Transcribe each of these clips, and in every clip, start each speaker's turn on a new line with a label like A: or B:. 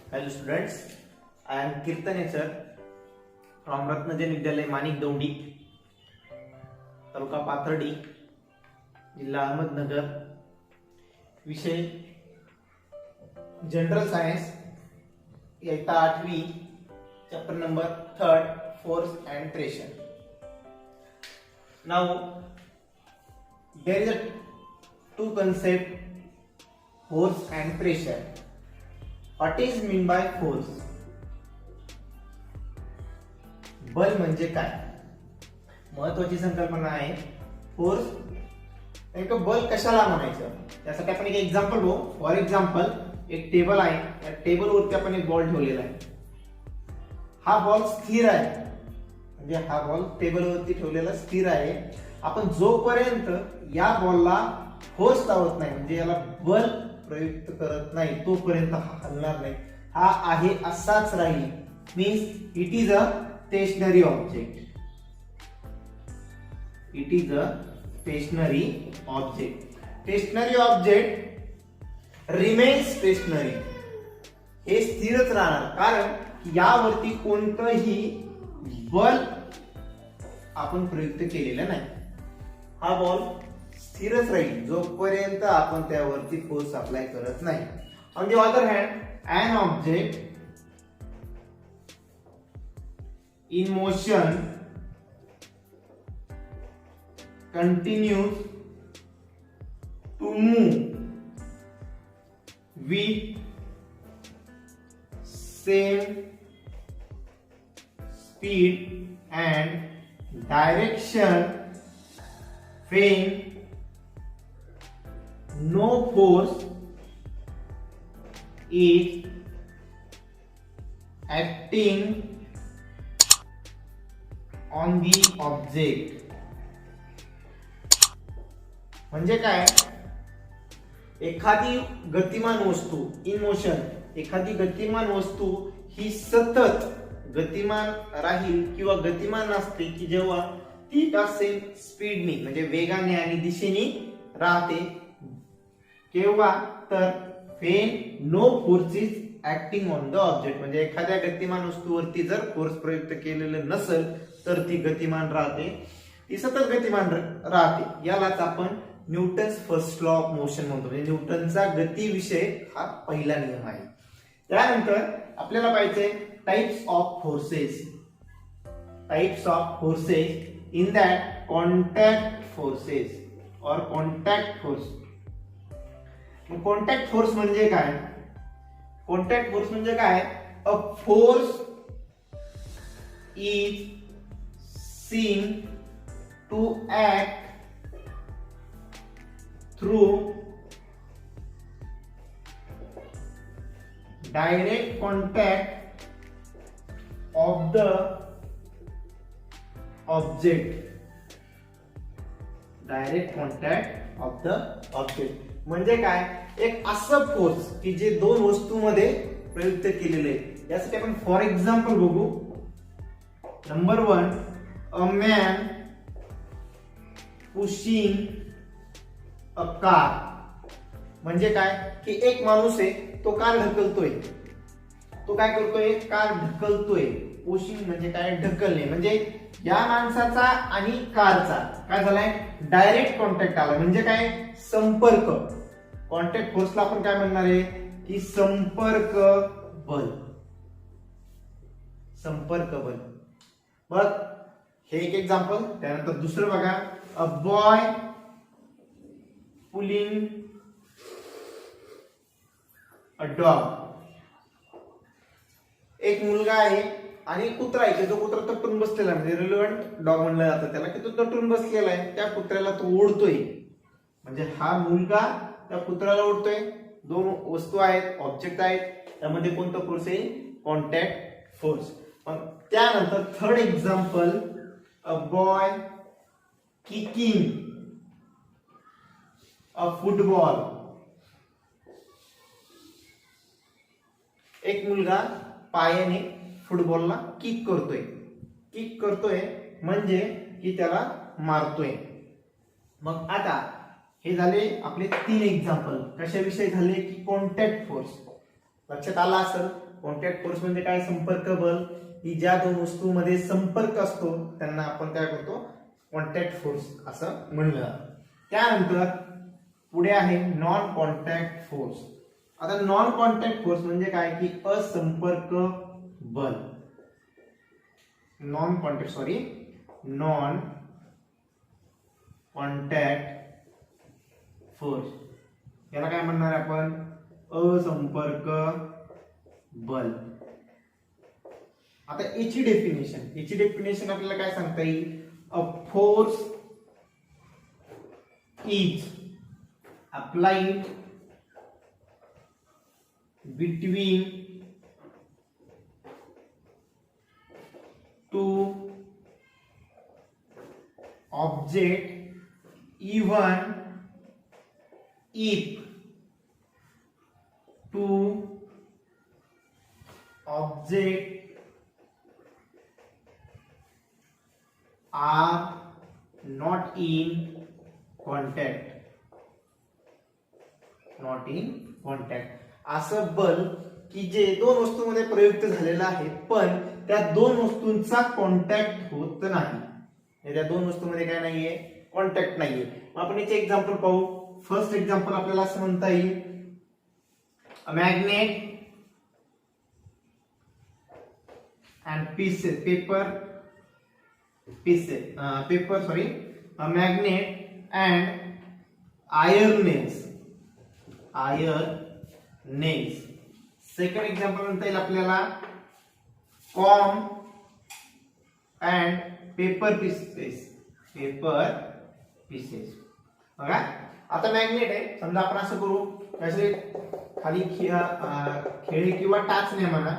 A: Hello students, I am Kirtan sir from Ratnajan Vidyalaya Manik Daundi, तालुका पाथर्डी, जिल्हा अहमदनगर. विषय general science, इयत्ता 8वी, chapter number 3, force and pressure. Now there is a two concept, force and pressure. What is mean by force? बल म्हणजे काय? महत्वाची संकल्पना आहे फोर्स. एक बल कशाला म्हणायचं त्यासाठी आपण एक एक्झाम्पल बघू. फॉर एक्झाम्पल एक टेबल आहे, त्या टेबल वरती आपण एक बॉल ठेवलेला आहे. हा बॉल स्थिर आहे, म्हणजे हा बॉल टेबल वरती ठेवलेला स्थिर आहे. आपण जोपर्यंत या बॉलला फोर्स लावत नाही, म्हणजे याला बल प्रयुक्त करत नाही, तोपर्यंत हा हलणार नाही. हा आहे असाच राहील. Means it is a stationary object. It is a stationary object. Stationary object remains stationary. हे स्थिरच राहणार, कारण यावरती कोणतंही बल आपण प्रयुक्त केलेलं नाही. हा बॉल स्थिरच राहील जोपर्यंत आपण त्यावरती फोर्स अप्लाय करत नाही. On the other hand, an object in motion continues to move with same speed and direction when no force is acting on the object. म्हणजे काय? एखादी गतिमान वस्तू इन मोशन, एखादी गतिमान वस्तू ही सतत गतिमान राहील किंवा गतिमान असते की जेव्हा ती एका सेम स्पीडने म्हणजे वेगाने आणि दिशेने राहते. केव्हा? तर when no force is acting on the object. म्हणजे एखाद्या गतिमान वस्तूवरती जर फोर्स प्रयुक्त केलेलं नसेल तर ती गतिमान राहते, ती सतत गतिमान राहते. यालाच आपण Newton's first law of motion म्हणतो. म्हणजे न्यूटनचा गतीविषय हा पहिला नियम आहे. त्यानंतर आपल्याला पाहिजे types of forces. Types of forces in that contact forces और कॉन्टॅक्ट फोर्स. कॉन्टॅक्ट फोर्स म्हणजे काय? कॉन्टॅक्ट फोर्स म्हणजे काय? A force is seen to act through direct contact of the object. Direct contact of the object म्हणजे काय? एक असं force की जे दोन वस्तूमध्ये प्रयुक्त केलेले आहे. यासाठी आपण फॉर एक्झाम्पल बघू. Number 1, a man pushing a car. म्हणजे काय? की एक माणूस आहे, तो कार ढकलतोय. तो काय करतोय? कार ढकलतोय. पुशिंग म्हणजे काय? ढकलणे. म्हणजे या माणसाचा आणि कारचा काय झालाय? डायरेक्ट कॉन्टॅक्ट आला. म्हणजे काय? संपर्क. कॉन्टॅक्ट फोर्सला आपण काय म्हणणार आहे? की संपर्क बल. संपर्क बल. बघ, हे एक एक्झाम्पल. त्यानंतर दुसरं बघा. A boy pulling a dog. एक मुलगा आहे आणि कुत्रा आहे. जो कुत्रा तटून बसलेला आहे, म्हणजे रिलेव्हंट डॉग म्हणलं जातं त्याला, की तो तटून बसलेला आहे. त्या कुत्र्याला तो ओढतोय. म्हणजे हा मुलगा त्या कुत्र्याला ओढतोय. दोन वस्तू आहेत, ऑब्जेक्ट आहेत, त्यामध्ये कोणतं फोर्स आहे? Contact force. त्यानंतर third example. A boy kicking a football. एक मुलगा पायाने फुटबॉलला किक करतोय. किक करतोय म्हणजे की त्याला मारतोय. मग आता हे झाले आपले 3 एक्झाम्पल. कशाविषयी झाले? की कॉन्टॅक्ट फोर्स. लक्षात आला असेल. कॉन्टॅक्ट फोर्स म्हणजे काय? संपर्क बल. ही ज्या दोन वस्तूंमध्ये संपर्क असतो त्यांना आपण काय करतो? कॉन्टॅक्ट फोर्स असं म्हणलं जातं. त्यानंतर पुढे आहे नॉन कॉन्टॅक्ट फोर्स. आता नॉन कॉन्टॅक्ट फोर्स म्हणजे काय? की असंपर्क बल. नॉन कॉन्टॅक्ट फोर्स याला काय म्हणणार आपण? असंपर्क बल. आता याची डेफिनेशन आपल्याला काय सांगता येईल? अ force is applied between two object even if two objects are not in contact. असं बल की जे दोन वस्तूंमध्ये प्रयुक्त झालेलं आहे पण त्या दोन वस्तूंचा कॉन्टॅक्ट होत नाही. त्या दोन वस्तूंमध्ये काय नाहीये? कॉन्टॅक्ट नाहीये. आपण याचे एक्झाम्पल पाहू. फर्स्ट एक्झाम्पल आपल्याला असं म्हणता येईल, a magnet and a magnet and iron nails. Second example म्हणता येईल आपल्याला कॉम अँड पेपर पीसेस. बघा आता मॅग्नेट आहे, समजा आपण असं करू, असे खाली खेळे किंवा टाचणे म्हणा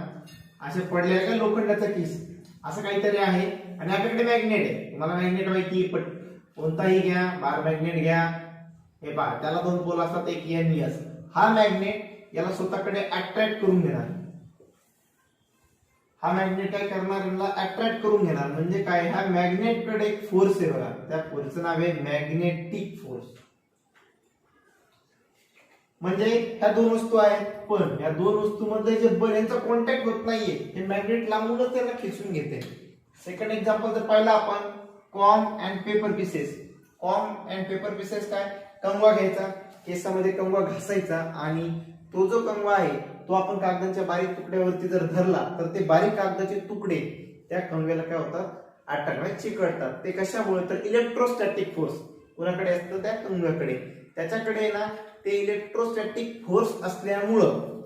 A: असे पडलेले का लोखंडाचा किस असं काहीतरी आहे आणि आपल्याकडे मॅग्नेट आहे. तुम्हाला मॅग्नेट माहिती कोणताही घ्या, बार मॅग्नेट घ्या, हे पहा त्याला दोन पोल असतात, एक एन एस. हा मॅग्नेट याला स्वतःकडे अट्रॅक्ट करून घेणार. हा मॅग्नेट काय करणार? याला अट्रॅक्ट करून घेणार. म्हणजे काय? ह्या मॅग्नेट कडे एक फोर्स आहे बघा, त्या फोर्सचं नाव आहे मॅग्नेटिक फोर्स. म्हणजे ह्या दोन वस्तू आहेत पण या दोन वस्तूंमध्ये जे बल यांचा कॉन्टॅक्ट होत नाहीये, हे मॅग्नेट लांबूनच त्याला खेचून घेते. सेकंड एक्झाम्पल जर पाहिलं आपण, com and paper pieces. Com and paper pieces काय? कंगवा घ्यायचा, केसामध्ये कंगवा घासायचा आणि तो जो कंगवा आहे तो आपण कागदाच्या बारीक तुकड्यावरती जर धरला तर ते बारीक कागदाचे तुकडे त्या कंगव्याला काय होतात? अटॅक म्हणजे चिकटतात. ते कशामुळे? तर इलेक्ट्रोस्टॅटिक फोर्स कोणाकडे असतं? त्या कंगव्याकडे. त्याच्याकडे ना ते इलेक्ट्रोस्टॅटिक फोर्स असल्यामुळं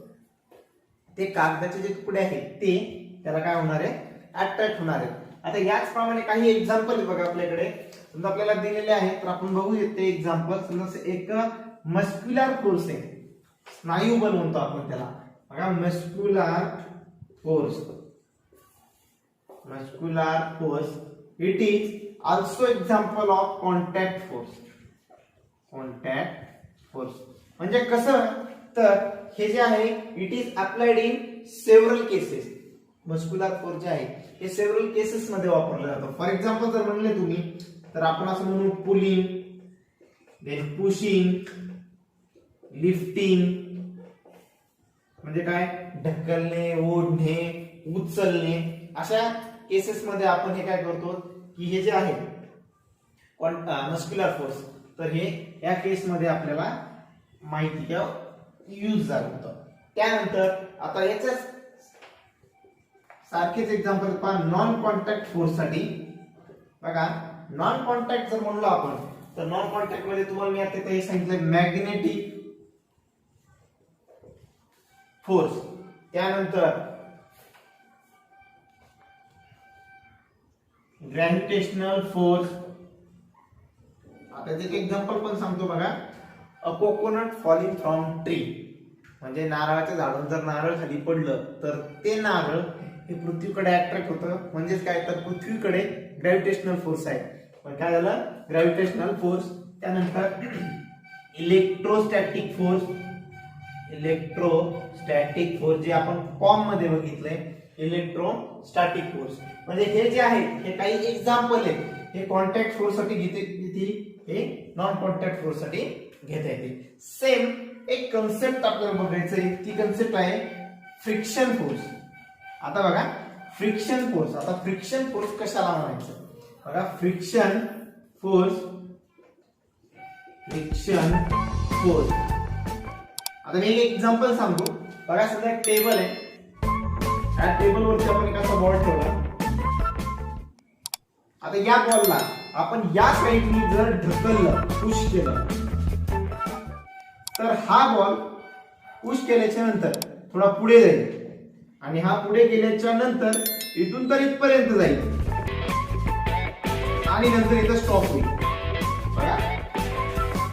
A: ते कागदाचे जे तुकडे आहेत ते त्याला काय होणार आहे? अट्रॅक्ट होणार आहे. आता याचप्रमाणे काही एक्झाम्पल आहे बघा आपल्याकडे. समजा आपल्याला दिलेले आहेत तर आपण बघूया ते एक्झाम्पल. समजा एक मस्क्युलर फोर्स आहे, स्नायू बल म्हणतो आपण त्याला. बघा muscular force it is also example of contact force. म्हणजे कसं? तर हे जे आहे it is applied in several cases. Muscular force जे आहे हे सेव्हरल केसेस मध्ये वापरलं जातं. फॉर एक्झाम्पल जर म्हणले तुम्ही तर आपण असं म्हणू पुलिंग, देन पुशिंग, लिफ्टिंग. म्हणजे काय? ढकलणे, ओढणे, उचलणे. अशा केसेस मध्ये आपण हे काय करतो की हे जे आहे मस्क्युलर फोर्स, तर हे या केस मध्ये आपल्याला माहिती किंवा यूज झालं होतं. त्यानंतर आता याच सारखेच एक्झाम्पल पहा नॉन कॉन्टॅक्ट फोर्स साठी. बघा नॉन कॉन्टॅक्ट जर म्हणलो आपण तर नॉन कॉन्टॅक्ट मध्ये तुम्हाला मी आता हे सांगितलं मॅग्नेटिक फोर्स, त्यानंतर ग्रॅव्हिटेशनल फोर्स. आता एक एक्झाम्पल पण सांगतो बघा, a coconut falling from tree. म्हणजे नारळाच्या झाडावरून जर नारळ खाली पडलं तर ते नारळ हे पृथ्वीकडे अट्रॅक्ट होतं. म्हणजेच काय? तर पृथ्वीकडे ग्रॅव्हिटेशनल फोर्स आहे. पण काय झालं? Gravitational force. त्यानंतर इलेक्ट्रोस्टॅटिक फोर्स जे आपण कॉम मध्ये बघितलंय, इलेक्ट्रोस्टॅटिक फोर्स. म्हणजे हे जे आहे हे काही एक्झाम्पल आहेत. हे कॉन्टॅक्ट फोर्स साठी घेते, हे नॉन कॉन्टॅक्ट फोर्स साठी घेता येते. सेम एक कन्सेप्ट आपल्याला बघायचं आहे, ती कन्सेप्ट आहे फ्रिक्शन फोर्स. आता बघा फ्रिक्शन फोर्स, आता फ्रिक्शन फोर्स कशाला म्हणायचं बघा. Friction force, friction force. आता मी एक एक्झाम्पल सांगतो बघा. सध्या एक टेबल आहे, त्या टेबलवरती आपण एक असा बॉल ठेवला. आता या बॉलला आपण या साईडनी जर ढकललं, पुश केलं, तर हा बॉल पुश केल्याच्या नंतर थोडा पुढे जाईल आणि हा पुढे गेल्याच्या नंतर इथून तर इथपर्यंत जाईल आणि नंतर इथं स्टॉप होईल.